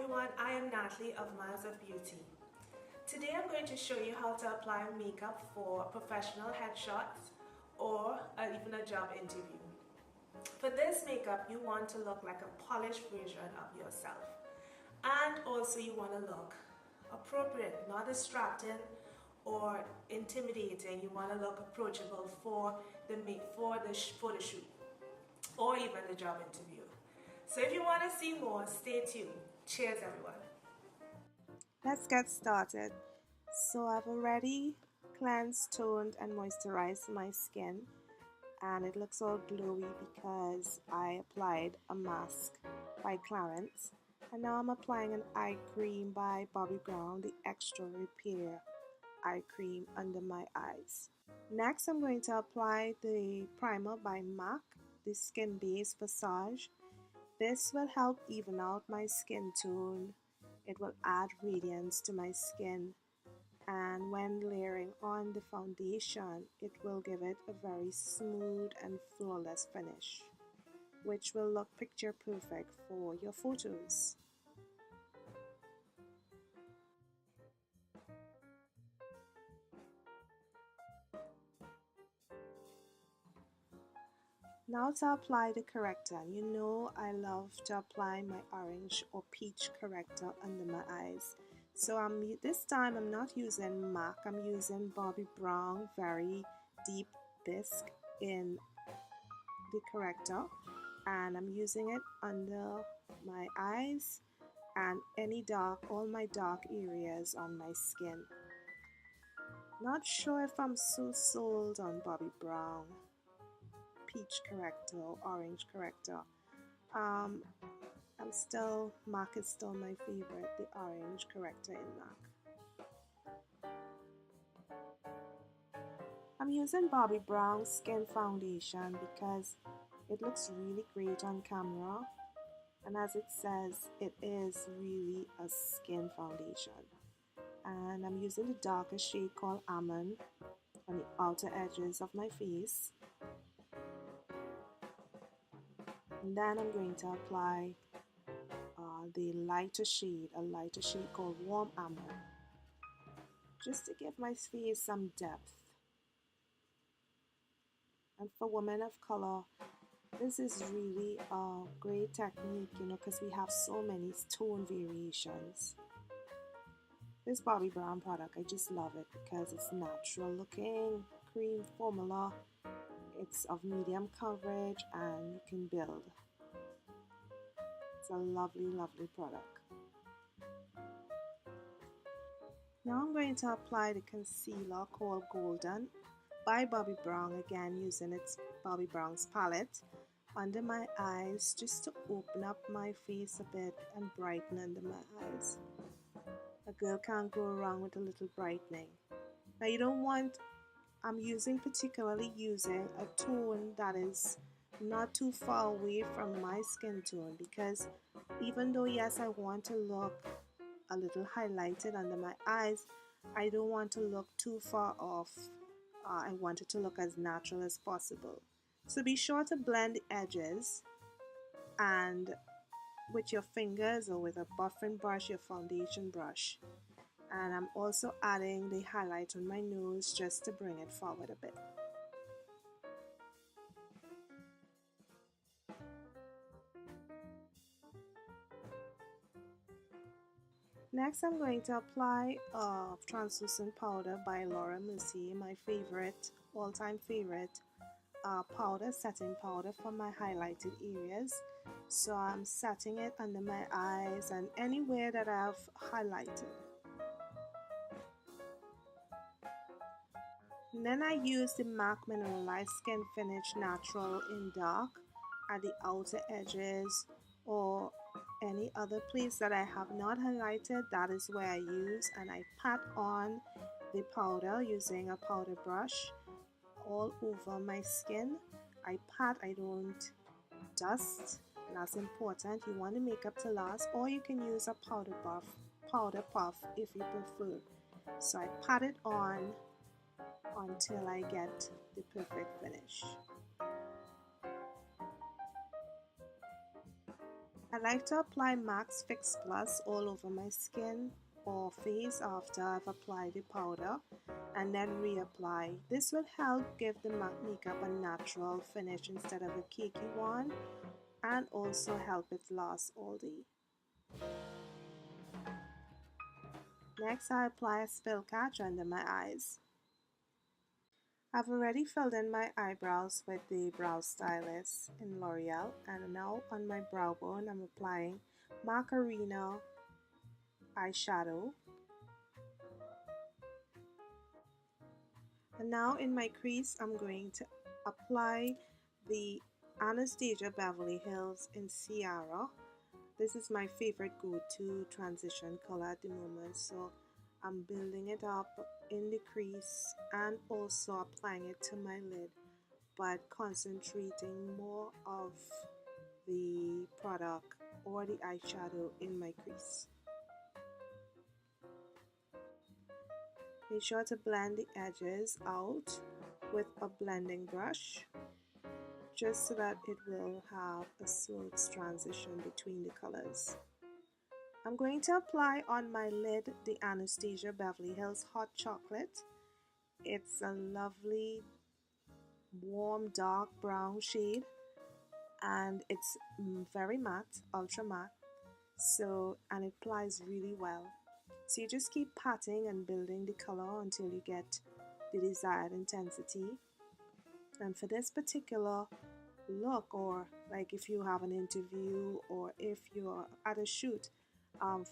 everyone, I am Natalie of Miles of Beauty. Today I'm going to show you how to apply makeup for professional headshots or even a job interview. For this makeup, you want to look like a polished version of yourself. And also you want to look appropriate, not distracting or intimidating. You want to look approachable for the photo shoot or even the job interview. So if you want to see more, stay tuned. Cheers, everyone. Let's get started. So I've already cleansed, toned, and moisturized my skin, and it looks all glowy because I applied a mask by Clarins, and now I'm applying an eye cream by Bobbi Brown, the Extra Repair eye cream under my eyes. Next, I'm going to apply the primer by MAC, the Skin Base Visage. This will help even out my skin tone. It will add radiance to my skin, and when layering on the foundation, it will give it a very smooth and flawless finish, which will look picture perfect for your photos. Now to apply the corrector. You know I love to apply my orange or peach corrector under my eyes. So this time I'm not using MAC, I'm using Bobbi Brown Very Deep Bisque in the corrector, and I'm using it under my eyes and all my dark areas on my skin. Not sure if I'm so sold on Bobbi Brown peach corrector or orange corrector. MAC is still my favorite, the orange corrector in MAC. I'm using Bobbi Brown Skin Foundation because it looks really great on camera, and as it says, it is really a skin foundation. And I'm using the darker shade called Almond on the outer edges of my face. And then I'm going to apply the lighter shade, a lighter shade called Warm Amber, just to give my face some depth. And for women of color, this is really a great technique, because we have so many tone variations. This Bobbi Brown product, I just love it because it's natural looking, cream formula. It's of medium coverage and you can build. It's a lovely, lovely product. Now I'm going to apply the concealer called Golden by Bobbi Brown, again using its Bobbi Brown's palette, under my eyes just to open up my face a bit and brighten under my eyes. A girl can't go wrong with a little brightening. Now you don't want, I'm particularly using a tone that is not too far away from my skin tone, because even though yes, I want to look a little highlighted under my eyes, I don't want to look too far off. I want it to look as natural as possible. So be sure to blend the edges, and with your fingers or with a buffing brush, your foundation brush. And I'm also adding the highlight on my nose just to bring it forward a bit. Next, I'm going to apply translucent powder by Mercier, my favorite, all-time favorite powder, setting powder for my highlighted areas. So I'm setting it under my eyes and anywhere that I've highlighted. And then I use the MAC Mineraise Skinfinish Natural in Dark at the outer edges, or any other place that I have not highlighted. That is where I use, and I pat on the powder using a powder brush all over my skin. I pat, I don't dust. That's important. You want the makeup to last, or you can use a powder puff if you prefer. So I pat it on until I get the perfect finish. I like to apply MAC's Fix Plus all over my skin or face after I've applied the powder and then reapply. This will help give the MAC makeup a natural finish instead of a cakey one, and also help it last all day. Next, I apply a spill catch under my eyes. I've already filled in my eyebrows with the Brow Stylist in L'Oreal, and now on my brow bone I'm applying MASCARA eyeshadow. And now in my crease I'm going to apply the Anastasia Beverly Hills in Sierra. This is my favorite go-to transition color at the moment, so I'm building it up in the crease and also applying it to my lid, but concentrating more of the product or the eyeshadow in my crease. Make sure to blend the edges out with a blending brush, just so that it will have a smooth transition between the colors. I'm going to apply on my lid the Anastasia Beverly Hills Hot Chocolate. It's a lovely warm dark brown shade, and it's very matte, ultra matte, and it applies really well. So you just keep patting and building the color until you get the desired intensity. And for this particular look, or like if you have an interview or if you're at a shoot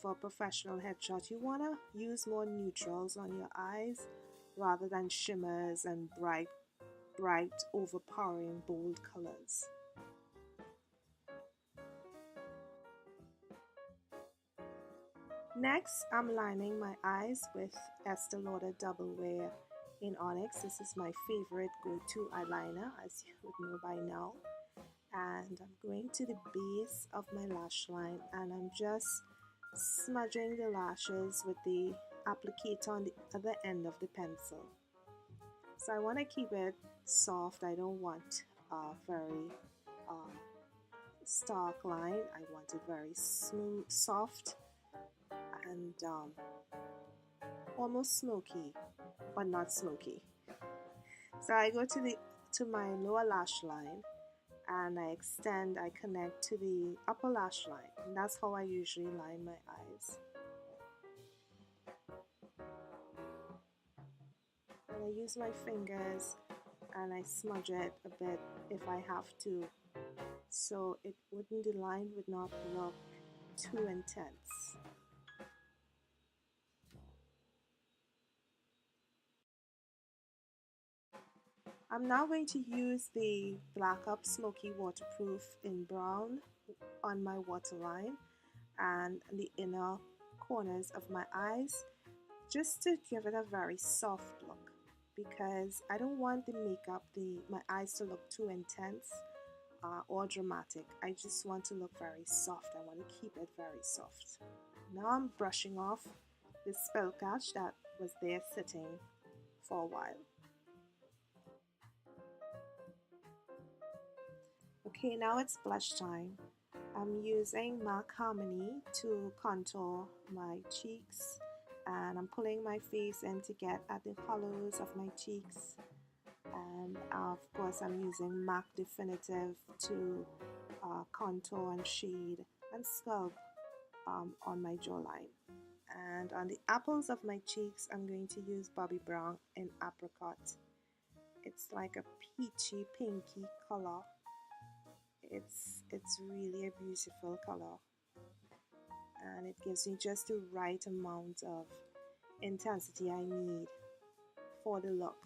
for a professional headshot, you want to use more neutrals on your eyes rather than shimmers and bright, overpowering, bold colors. Next, I'm lining my eyes with Estee Lauder Double Wear in Onyx. This is my favorite go-to eyeliner, as you would know by now. And I'm going to the base of my lash line, and I'm just smudging the lashes with the applicator on the other end of the pencil. So I want to keep it soft. I don't want a very stark line. I want it very smooth, soft, and almost smoky, but not smoky. So I go to my lower lash line, and I connect to the upper lash line, and that's how I usually line my eyes. And I use my fingers and I smudge it a bit if I have to, so the line would not look too intense. I'm now going to use the Black Up Smoky Waterproof in brown on my waterline and the inner corners of my eyes, just to give it a very soft look, because I don't want the makeup, my eyes to look too intense or dramatic. I just want to look very soft. I want to keep it very soft. Now I'm brushing off the spill catch that was there sitting for a while. Okay, now it's blush time. I'm using MAC Harmony to contour my cheeks, and I'm pulling my face in to get at the hollows of my cheeks. And of course I'm using MAC Definitive to contour and shade and sculpt on my jawline. And on the apples of my cheeks, I'm going to use Bobbi Brown in Apricot. It's like a peachy, pinky color. It's really a beautiful color, and it gives me just the right amount of intensity I need for the look.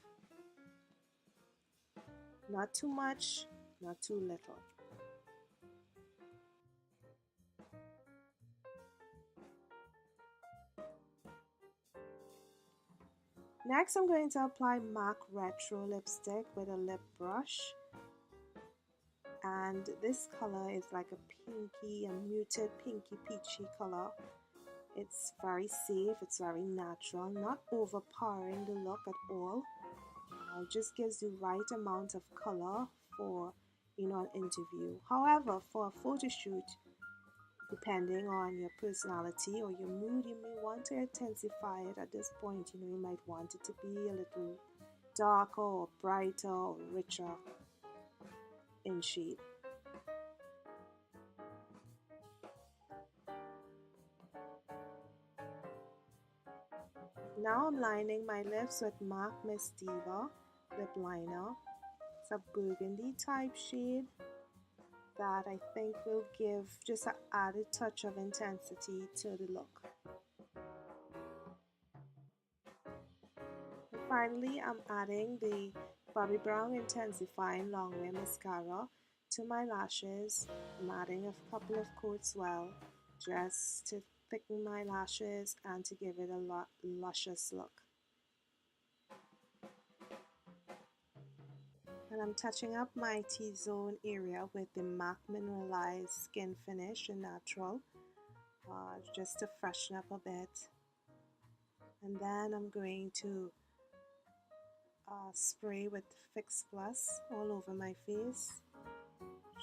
Not too much, not too little. Next, I'm going to apply MAC Retro lipstick with a lip brush. And this color is like a muted pinky peachy color. It's very safe, it's very natural, not overpowering the look at all. It just gives the right amount of color for an interview. However, for a photo shoot, Depending on your personality or your mood, you may want to intensify it at this point. You might want it to be a little darker or brighter or richer in shade. Now I'm lining my lips with MAC Ms Diva lip liner. It's a burgundy type shade that I think will give just an added touch of intensity to the look. And finally, I'm adding the Bobbi Brown Intensifying Longwear Mascara to my lashes. I'm adding a couple of coats well, just to thicken my lashes and to give it a luscious look. And I'm touching up my T-zone area with the MAC Mineralized Skinfinish in Natural, just to freshen up a bit. And then I'm going to spray with Fix Plus all over my face,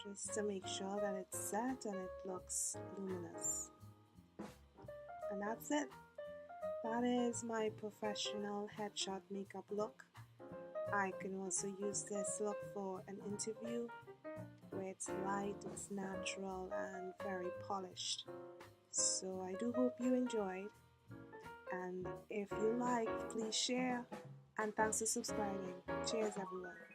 just to make sure that it's set and it looks luminous. And that's it. That is my professional headshot makeup look. I can also use this look for an interview where it's light, it's natural, and very polished. So I do hope you enjoyed. And if you like, please share. And thanks for subscribing. Cheers, everyone.